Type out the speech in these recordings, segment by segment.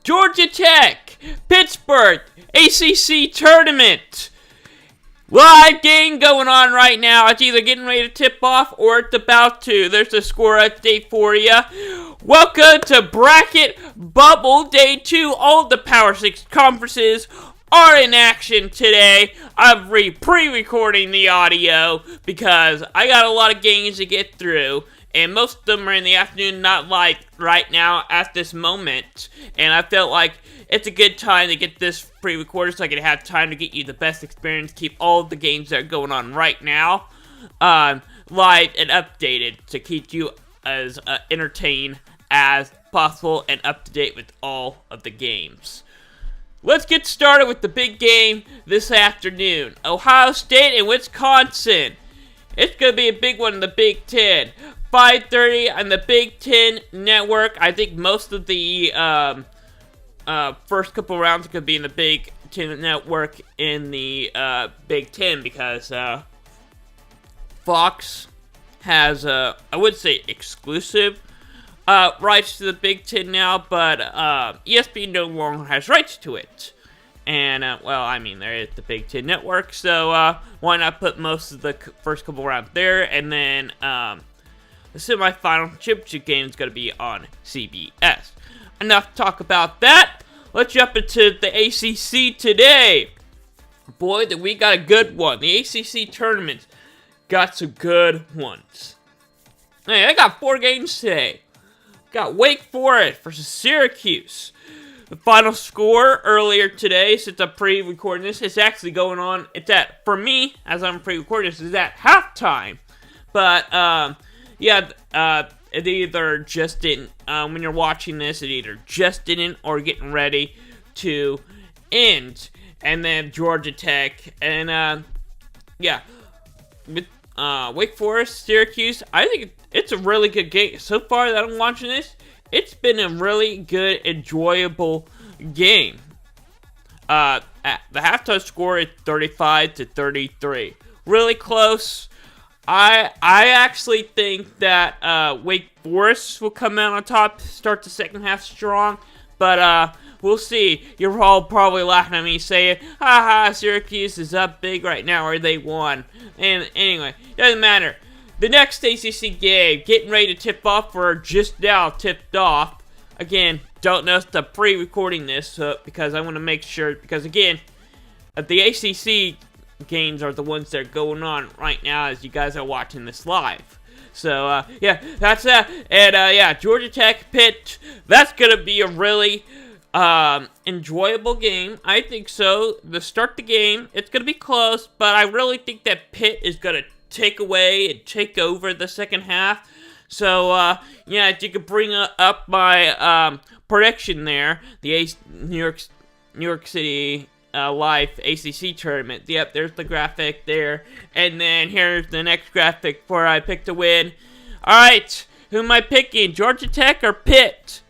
Georgia Tech, Pittsburgh, ACC tournament. Live game going on right now. It's either getting ready to tip off or it's about to. There's the score update for you. Welcome to Bracket Bubble Day 2. All of the Power 6 conferences are in action today. I'm pre-recording the audio because I got a lot of games to get through. And most of them are in the afternoon, not like right now at this moment. And I felt like it's a good time to get this pre-recorded so I can have time to get you the best experience, keep all of the games that are going on right now live and updated to keep you as entertained as possible and up to date with all of the games. Let's get started with the big game this afternoon. Ohio State and Wisconsin. It's going to be a big one in the Big Ten. 5:30 on the Big Ten Network. I think most of the first couple rounds could be in the Big Ten Network in the Big Ten because Fox has, I would say, exclusive rights to the Big Ten now, but ESPN no longer has rights to it. And, well, I mean, there is the Big Ten Network, so why not put most of the first couple rounds there, and then the semifinal championship game is going to be on CBS. Enough talk about that. Let's jump into the ACC today. Boy, that we got a good one. The ACC tournament got some good ones. Hey, I got 4 games today. Got Wake Forest versus Syracuse. The final score earlier today, since I'm pre-recording this, is actually going on. It's at, for me, as I'm pre-recording this, is at halftime. But, yeah, it either just didn't, when you're watching this, it either just didn't or getting ready to end. And then Georgia Tech, and, yeah, with Wake Forest, Syracuse, I think it's a really good game. So far that I'm watching this, it's been a really good, enjoyable game. The halftime score is 35-33. Really close. I actually think that Wake Forest will come out on top, start the second half strong, but we'll see. You're all probably laughing at me saying, haha, Syracuse is up big right now, or they won. And anyway, doesn't matter. The next ACC game, getting ready to tip off, or just now tipped off. Again, don't know if I'm pre-recording this because I want to make sure, because again, the ACC games are the ones that are going on right now as you guys are watching this live. So, yeah, that's that. And, yeah, Georgia Tech, Pitt, that's going to be a really enjoyable game. I think so. To start the game, it's going to be close, but I really think that Pitt is going to take away and take over the second half. So, yeah, if you could bring up my prediction there, the New York City live ACC tournament. Yep, there's the graphic there. And then here's the next graphic where I picked a win. Alright, who am I picking? Georgia Tech or Pitt?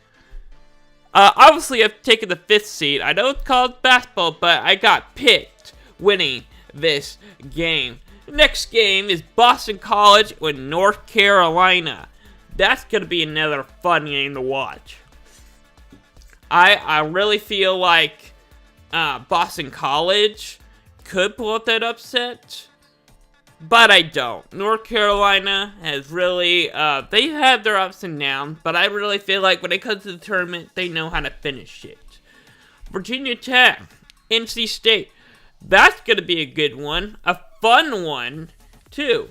Obviously, I've taken the 5th seed. I know it's called basketball, but I got Pitt winning this game. The next game is Boston College with North Carolina. That's going to be another fun game to watch. I really feel like Boston College could pull up that upset, but I don't. North Carolina has really, they have their ups and downs, but I really feel like when it comes to the tournament, they know how to finish it. Virginia Tech, NC State, that's going to be a good one, a fun one, too.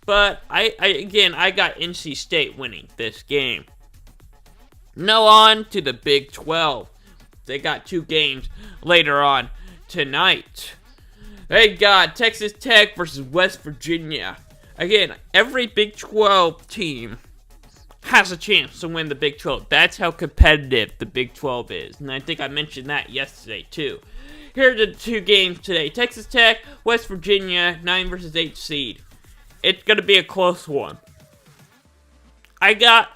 But, I got NC State winning this game. Now on to the Big 12. They got 2 games later on tonight. They got Texas Tech versus West Virginia. Again, every Big 12 team has a chance to win the Big 12. That's how competitive the Big 12 is. And I think I mentioned that yesterday, too. Here are the 2 games today. Texas Tech, West Virginia, 9 versus 8 seed. It's going to be a close one. I got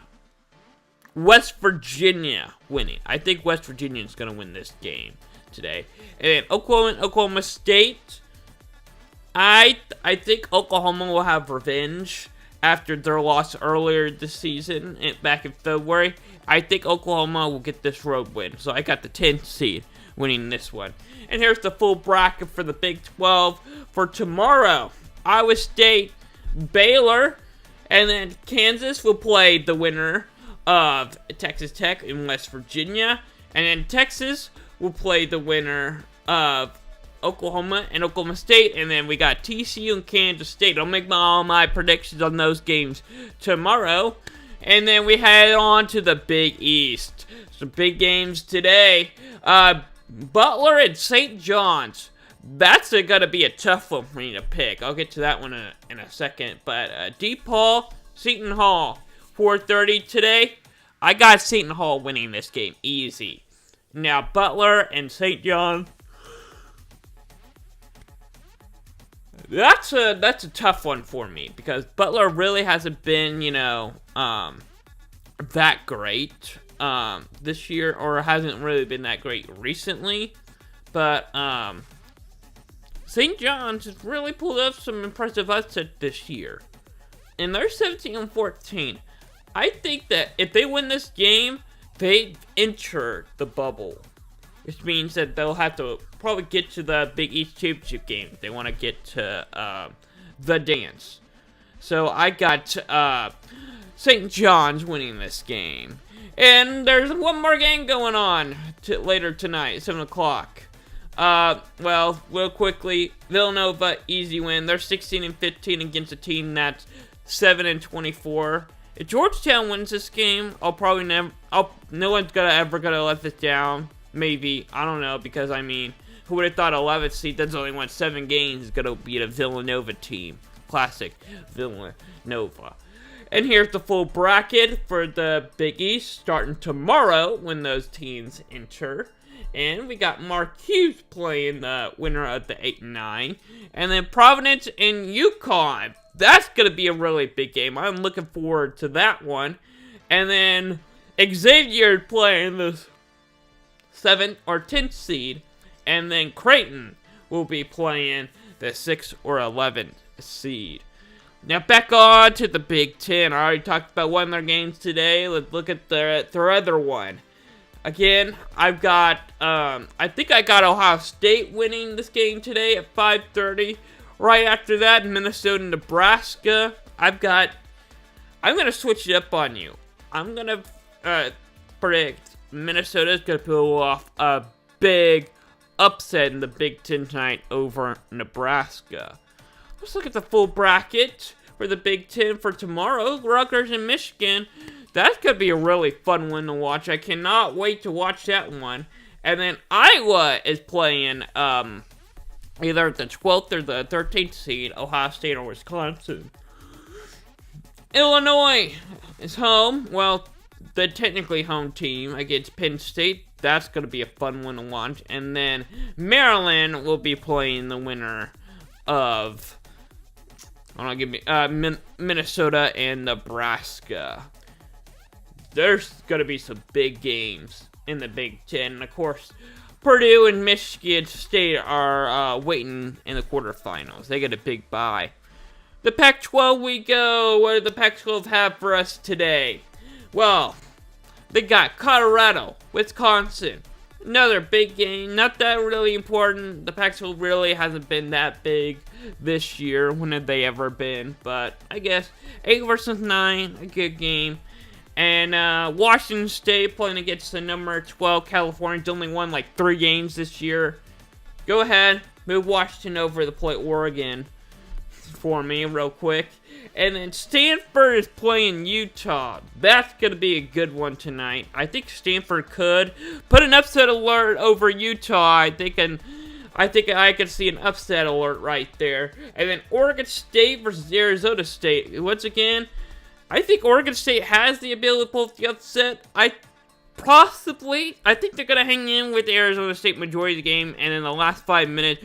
West Virginia winning. I think West Virginia is going to win this game today. And then Oklahoma State. I think Oklahoma will have revenge after their loss earlier this season, back in February. I think Oklahoma will get this road win. So I got the 10th seed winning this one. And here's the full bracket for the Big 12 for tomorrow. Iowa State, Baylor, and then Kansas will play the winner of Texas Tech in West Virginia. And then Texas will play the winner of Oklahoma and Oklahoma State. And then we got TCU and Kansas State. I'll make all my predictions on those games tomorrow. And then we head on to the Big East. Some big games today. Butler and St. John's. That's going to be a tough one for me to pick. I'll get to that one in a second. But DePaul, Seton Hall, 4:30 today. I got Seton Hall winning this game easy. Now Butler and St. John's. That's a tough one for me because Butler really hasn't been, that great this year, or hasn't really been that great recently. But St. John's has really pulled up some impressive upsets this year, and they're 17-14. I think that if they win this game, they enter the bubble, which means that they'll have to probably get to the Big East Championship game if they want to get to the dance. So I got St. John's winning this game. And there's one more game going on later tonight, 7 o'clock. Well, real quickly, Villanova, easy win. They're 16-15 against a team that's 7-24. If Georgetown wins this game, no one's ever gonna let this down. Maybe, I don't know, because who would have thought 11th seed that's only won 7 games is gonna beat a Villanova team? Classic Villanova. And here's the full bracket for the Big East starting tomorrow when those teams enter. And we got Marquette playing the winner of the 8 and 9. And then Providence and UConn. That's going to be a really big game. I'm looking forward to that one. And then Xavier playing the 7th or 10th seed. And then Creighton will be playing the 6th or 11th seed. Now back on to the Big Ten. I already talked about one of their games today. Let's look at their other one. Again, I've got, I think I got Ohio State winning this game today at 5:30. Right after that, Minnesota and Nebraska. I'm going to switch it up on you. I'm going to predict Minnesota's going to pull off a big upset in the Big Ten tonight over Nebraska. Let's look at the full bracket for the Big Ten for tomorrow. Rutgers and Michigan. That's going to be a really fun one to watch. I cannot wait to watch that one. And then Iowa is playing either the 12th or the 13th seed, Ohio State or Wisconsin. Illinois is home. Well, the technically home team against Penn State. That's going to be a fun one to watch. And then Maryland will be playing the winner of Minnesota and Nebraska. There's going to be some big games in the Big Ten. And of course, Purdue and Michigan State are waiting in the quarterfinals. They get a big bye. The Pac-12 we go. What do the Pac-12 have for us today? Well, they got Colorado, Wisconsin. Another big game. Not that really important. The Pac-12 really hasn't been that big this year. When have they ever been? But I guess 8 versus 9, a good game. And Washington State playing against the number 12 California. Only won like 3 games this year. Go ahead, move Washington over to play Oregon for me real quick. And then Stanford is playing Utah. That's going to be a good one tonight. I think Stanford could put an upset alert over Utah. I think I could see an upset alert right there. And then Oregon State versus Arizona State. Once again, I think Oregon State has the ability to pull off the upset. I think they're going to hang in with Arizona State majority of the game. And in the last 5 minutes,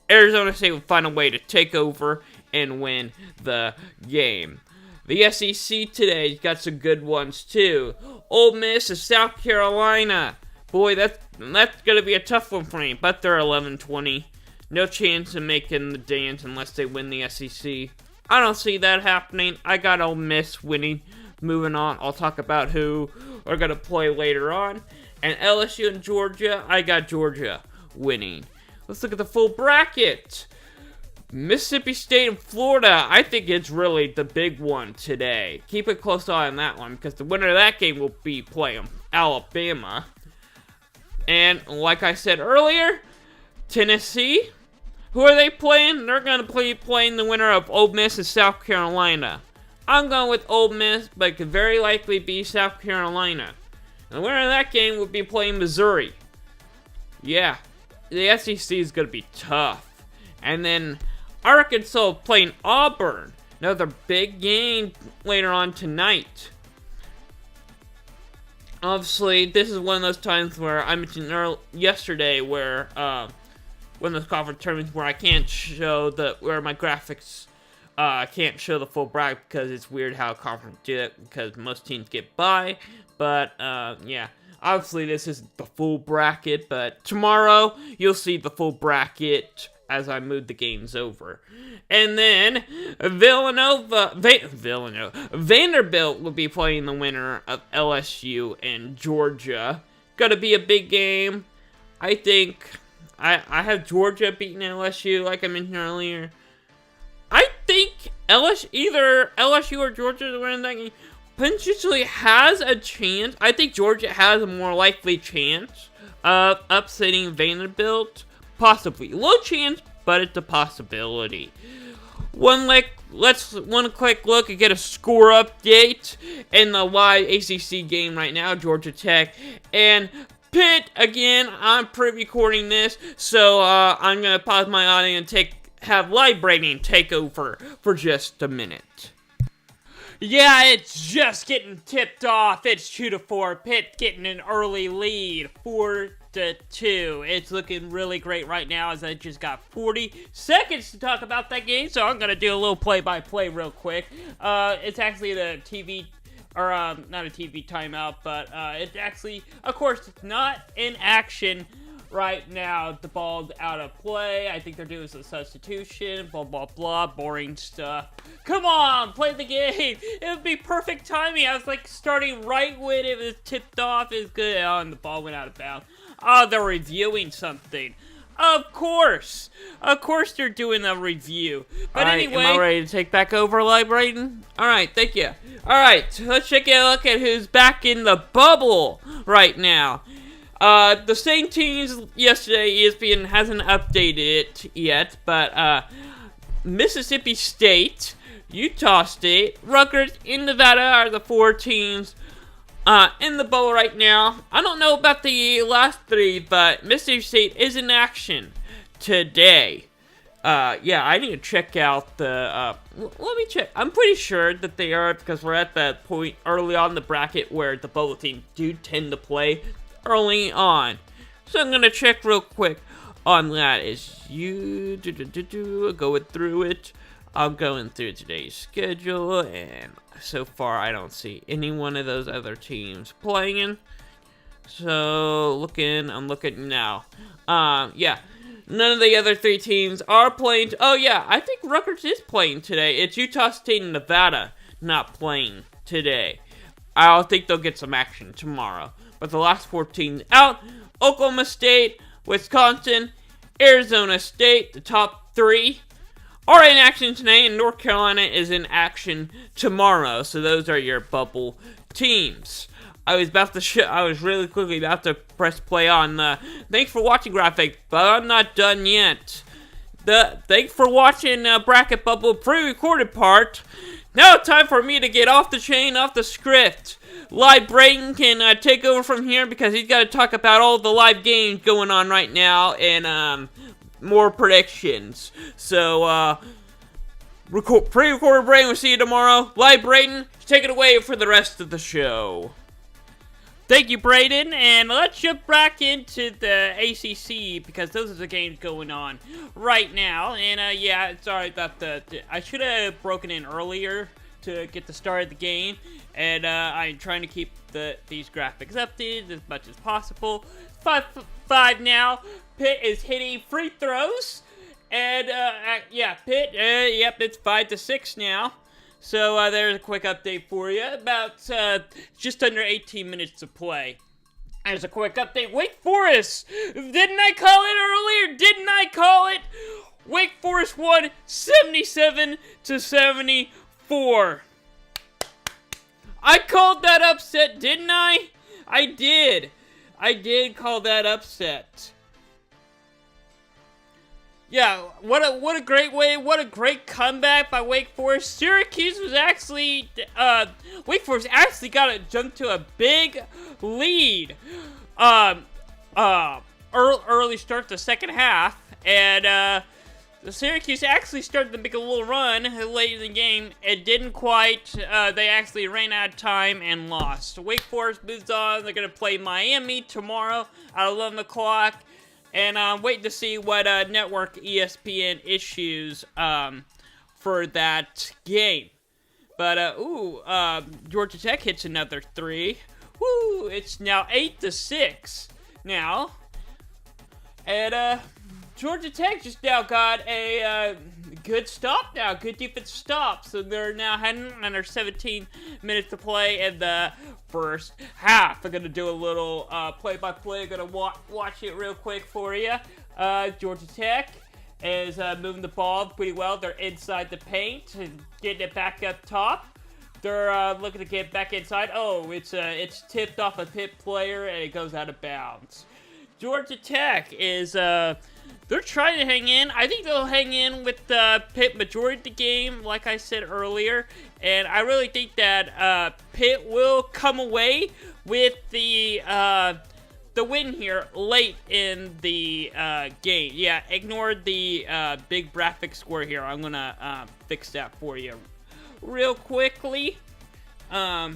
Arizona State will find a way to take over and win the game. The SEC today's got some good ones too. Ole Miss and South Carolina. Boy, that's going to be a tough one for me. But they're 11-20. No chance of making the dance unless they win the SEC. I don't see that happening. I got Ole Miss winning. Moving on, I'll talk about who are going to play later on. And LSU and Georgia, I got Georgia winning. Let's look at the full bracket. Mississippi State and Florida, I think it's really the big one today. Keep a close eye on that one, because the winner of that game will be playing Alabama. And like I said earlier, Tennessee, who are they playing? They're going to be playing the winner of Ole Miss and South Carolina. I'm going with Ole Miss, but it could very likely be South Carolina. And the winner of that game will be playing Missouri. Yeah, the SEC is going to be tough. And then Arkansas playing Auburn. Another big game later on tonight. Obviously, this is one of those times where I mentioned yesterday where one of those conference tournaments where I can't show where my graphics can't show the full bracket because it's weird how a conference do it because most teams get by. But yeah, obviously this isn't the full bracket, but tomorrow you'll see the full bracket as I move the games over. And then Vanderbilt will be playing the winner of LSU and Georgia. Gonna be a big game. I think I have Georgia beating LSU, like I mentioned earlier. I think either LSU or Georgia to win that game potentially has a chance. I think Georgia has a more likely chance of upsetting Vanderbilt. Possibly. Low chance, but it's a possibility. One quick look and get a score update in the live ACC game right now. Georgia Tech and Pitt. Again, I'm pre-recording this, so I'm going to pause my audio and have live braiding take over for just a minute. Yeah, it's just getting tipped off. It's 2-4. Pitt getting an early lead, 4-2. It's looking really great right now as I just got 40 seconds to talk about that game, so I'm gonna do a little play-by-play real quick. It's actually the TV, or not a TV timeout, but it's actually, of course, it's not in action right now. The ball's out of play. I think they're doing some substitution, blah, blah, blah, boring stuff. Come on, play the game. It would be perfect timing. I was like starting right when it was tipped off. It was good. Oh, and the ball went out of bounds. Oh, they're reviewing something. Of course they're doing a review. But anyway, am I ready to take back over, live rating? Alright, thank you. Alright, let's take a look at who's back in the bubble right now. The same teams yesterday, ESPN hasn't updated it yet, but Mississippi State, Utah State, Rutgers, and Nevada are the 4 teams in the bubble right now. I don't know about the last 3, but Mississippi State is in action today. Yeah, I need to check out the, let me check. I'm pretty sure that they are, because we're at that point early on in the bracket where the bubble teams do tend to play early on. So I'm gonna check real quick on that as going through it. I'm going through today's schedule, and so far I don't see any one of those other teams playing. So I'm looking now. Yeah, none of the other 3 teams are playing. Oh yeah, I think Rutgers is playing today. It's Utah State and Nevada not playing today. I don't think they'll get some action tomorrow. But the last 4 teams out, Oklahoma State, Wisconsin, Arizona State, the top 3, are in action today, and North Carolina is in action tomorrow. So those are your bubble teams. I was really quickly about to press play on the thanks for watching graphic, but I'm not done yet. Thanks for watching Bracket Bubble pre-recorded part. Now time for me to get off the chain, off the script. Live Brayton can take over from here because he's got to talk about all the live games going on right now and more predictions. So, pre-recorded Brayton, we'll see you tomorrow. Live Brayton, take it away for the rest of the show. Thank you, Brayden, and let's jump back into the ACC because those are the games going on right now. And yeah, sorry about I should have broken in earlier to get the start of the game, and I'm trying to keep these graphics updated as much as possible. 5-5 now. Pitt is hitting free throws, And, yeah, Pitt, yep, it's 5-6 now. So, there's a quick update for you. About, just under 18 minutes to play. There's a quick update. Wake Forest! Didn't I call it earlier? Didn't I call it? Wake Forest won 77-74. I called that upset, didn't I? I did. I did call that upset. Yeah, what a great way, what a great comeback by Wake Forest. Syracuse was actually, Wake Forest actually got to jump to a big lead. Early start the second half, and, the Syracuse actually started to make a little run late in the game. It didn't quite. They actually ran out of time and lost. Wake Forest moves on. They're going to play Miami tomorrow at 11 o'clock. And I'm waiting to see what network ESPN issues for that game. But, Georgia Tech hits another 3. Woo! It's now 8-6 now. And, Georgia Tech just now got a good stop now, good defensive stop. So they're now heading under 17 minutes to play in the first half. I'm going to do a little play-by-play. I'm going to watch it real quick for you. Georgia Tech is moving the ball pretty well. They're inside the paint and getting it back up top. They're looking to get back inside. Oh, it's tipped off a Pitt player and it goes out of bounds. Georgia Tech is they're trying to hang in. I think they'll hang in with Pitt majority of the game, like I said earlier. And I really think that Pitt will come away with the win here late in the game. Yeah, ignore the big graphic score here. I'm going to fix that for you real quickly. There.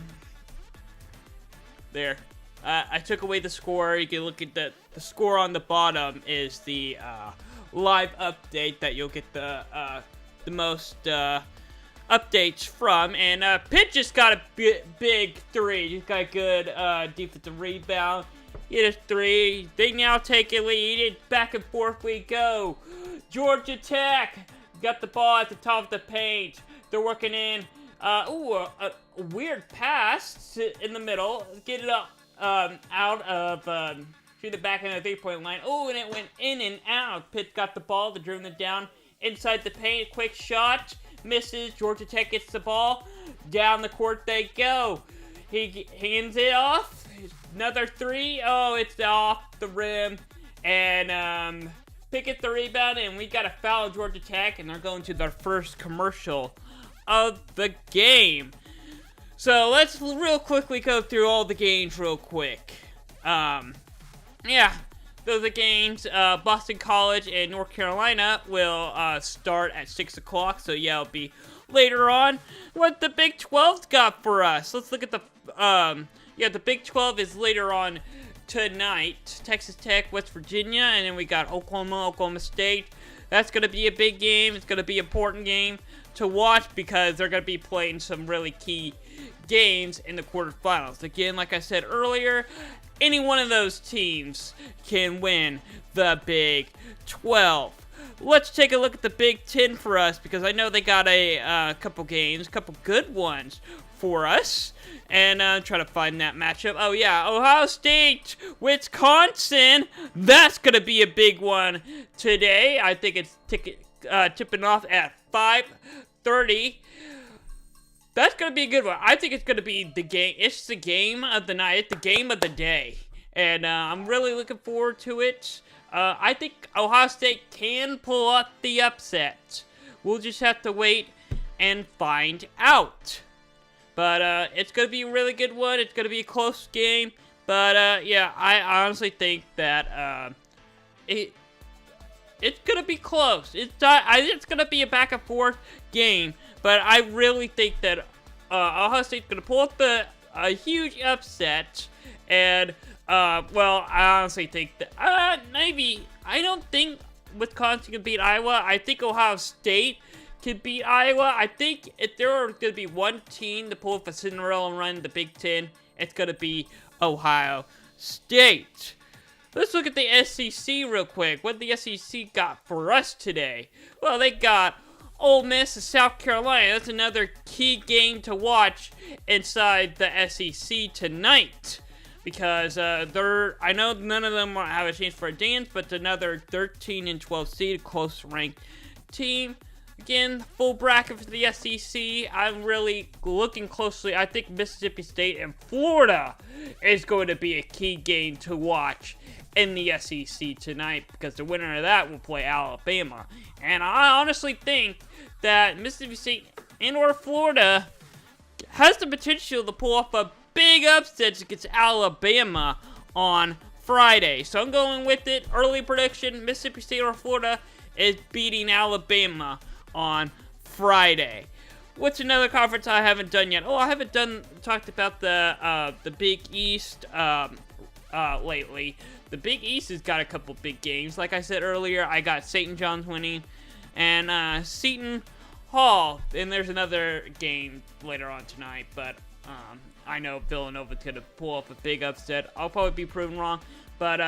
I took away the score. You can look at the score on the bottom is the live update that you'll get the most updates from. And Pitt just got a big 3. He's got a good defensive rebound. Hit a 3. They now take a lead. Back and forth we go. Georgia Tech got the ball at the top of the paint. They're working in. A weird pass in the middle. Get it up. Out of through the back end of the 3-point line. Oh, and it went in and out. Pitt got the ball. They're dribbling it down inside the paint. Quick shot. Misses. Georgia Tech gets the ball. Down the court they go. He hands it off. Another 3. Oh, it's off the rim. And Pitt gets the rebound. And we got a foul on Georgia Tech. And they're going to their first commercial of the game. So let's real quickly go through all the games real quick. Yeah, those are the games. Boston College and North Carolina will start at 6 o'clock. So yeah, it'll be later on. What the Big 12's got for us? Let's look at the the Big 12 is later on tonight. Texas Tech, West Virginia, and then we got Oklahoma State. That's gonna be a big game. It's gonna be an important game to watch because they're gonna be playing some really key games in the quarterfinals. Again, like I said earlier, any one of those teams can win the Big 12. Let's take a look at the Big 10 for us because I know they got a couple games, a couple good ones for us. And try to find that matchup. Oh yeah, Ohio State, Wisconsin. That's gonna be a big one today. I think it's tipping off at 5:30. That's going to be a good one. I think it's going to be the game. It's the game of the night. It's the game of the day. And I'm really looking forward to it. I think Ohio State can pull up the upset. We'll just have to wait and find out. But it's going to be a really good one. It's going to be a close game. But yeah, I honestly think that it's going to be close. It's going to be a back and forth game. But I really think that Ohio State's going to pull up a huge upset. And, well, I honestly think that maybe, I don't think Wisconsin can beat Iowa. I think Ohio State can beat Iowa. I think if there are going to be one team to pull up a Cinderella run in the Big Ten, it's going to be Ohio State. let's look at the SEC real quick. What the SEC got for us today? Well, they got Ole Miss and South Carolina. That's another key game to watch inside the SEC tonight. Because I know none of them have a chance for a dance, but it's another 13 and 12 seed, close ranked team. Again, full bracket for the SEC. I'm really looking closely. I think Mississippi State and Florida is going to be a key game to watch in the SEC tonight, because the winner of that will play Alabama. And I honestly think that Mississippi State and or Florida has the potential to pull off a big upset against Alabama on Friday. So I'm going with it. Early prediction, Mississippi State or Florida is beating Alabama on Friday. What's another conference I haven't done yet? Oh, I haven't talked about the Big East lately. The Big East has got a couple big games. Like I said earlier, I got St. John's winning and Seton Hall. And there's another game later on tonight, but I know Villanova's going to pull up a big upset. I'll probably be proven wrong. But,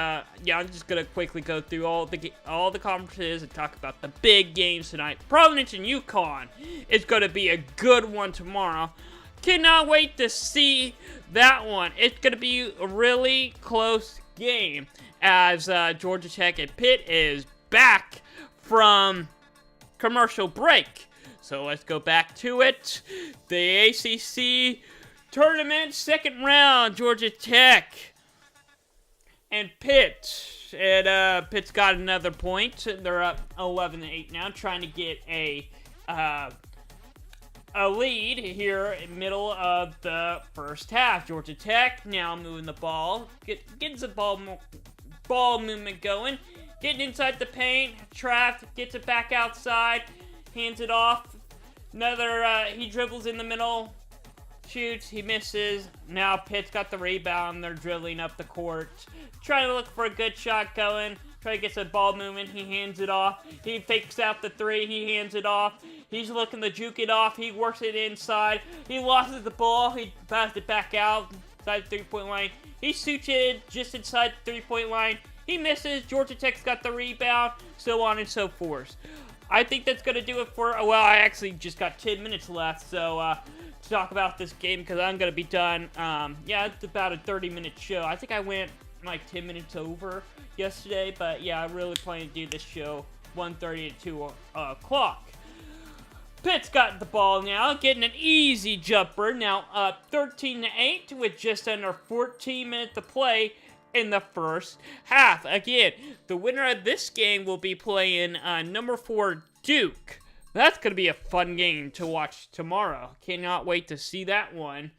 yeah, I'm just going to quickly go through all the conferences and talk about the big games tonight. Providence and UConn is going to be a good one tomorrow. Cannot wait to see that one. It's going to be a really close game as Georgia Tech and Pitt is back from commercial break. So let's go back to it. The ACC tournament, second round, Georgia Tech and Pitt. And Pitt's got another point. They're up 11-8 now, trying to get a lead here in the middle of the first half. Georgia Tech now moving the ball, getting the ball movement going, getting inside the paint. Trapp gets it back outside, hands it off. He dribbles in the middle, shoots, he misses. Now Pitt's got the rebound. They're dribbling up the court, trying to look for a good shot going. Try to get some ball movement. He hands it off. He fakes out the three. He hands it off. He's looking to juke it off. He works it inside. He loses the ball. He passes it back out inside the three-point line. He shoots it just inside the three-point line. He misses. Georgia Tech's got the rebound. So on and so forth. I think that's going to do it for... Well, I actually just got 10 minutes left. So, to talk about this game, because I'm going to be done. Yeah, it's about a 30-minute show. I think I went like 10 minutes over yesterday, but yeah, I really plan to do this show 1:30 to 2 o'clock. Pitt's got the ball now, getting an easy jumper, now up 13-8 with just under 14 minutes to play in the first half. Again, the winner of this game will be playing number 4 Duke. That's going to be a fun game to watch tomorrow. Cannot wait to see that one.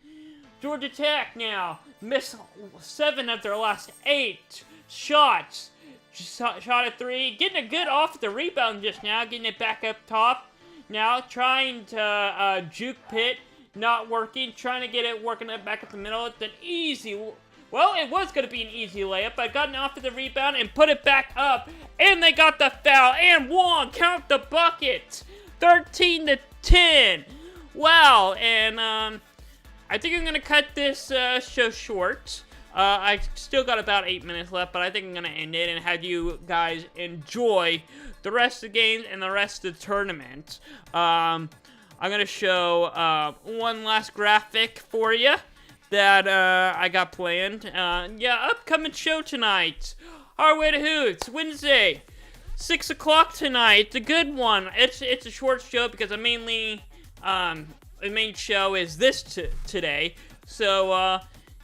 Georgia Tech now missed 7 of their last 8 shots. Shot at 3, getting a good off the rebound just now, getting it back up top. Now trying to juke Pitt, not working, trying to get it working it back at the middle. It's an easy, well, it was going to be an easy layup, but got off of the rebound and put it back up. And they got the foul and won. Count the bucket. 13-10. Wow, and I think I'm going to cut this show short. I still got about 8 minutes left, but I think I'm going to end it and have you guys enjoy the rest of the games and the rest of the tournament. I'm going to show one last graphic for you that I got planned. Yeah, upcoming show tonight. Hardware to Hoots, Wednesday, 6 o'clock tonight. It's a good one. It's a short show because the main show is this today. So,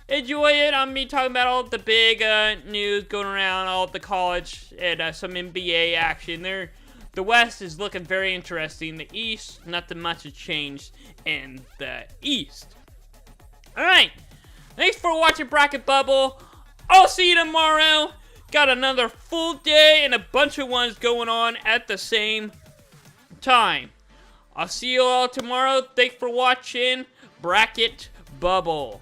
enjoy it. I'm going to be talking about all the big news going around, all the college, and some NBA action. The West is looking very interesting. The East, nothing much has changed in the East. Alright, thanks for watching Bracket Bubble. I'll see you tomorrow. Got another full day and a bunch of ones going on at the same time. I'll see you all tomorrow. Thanks for watching Bracket Bubble.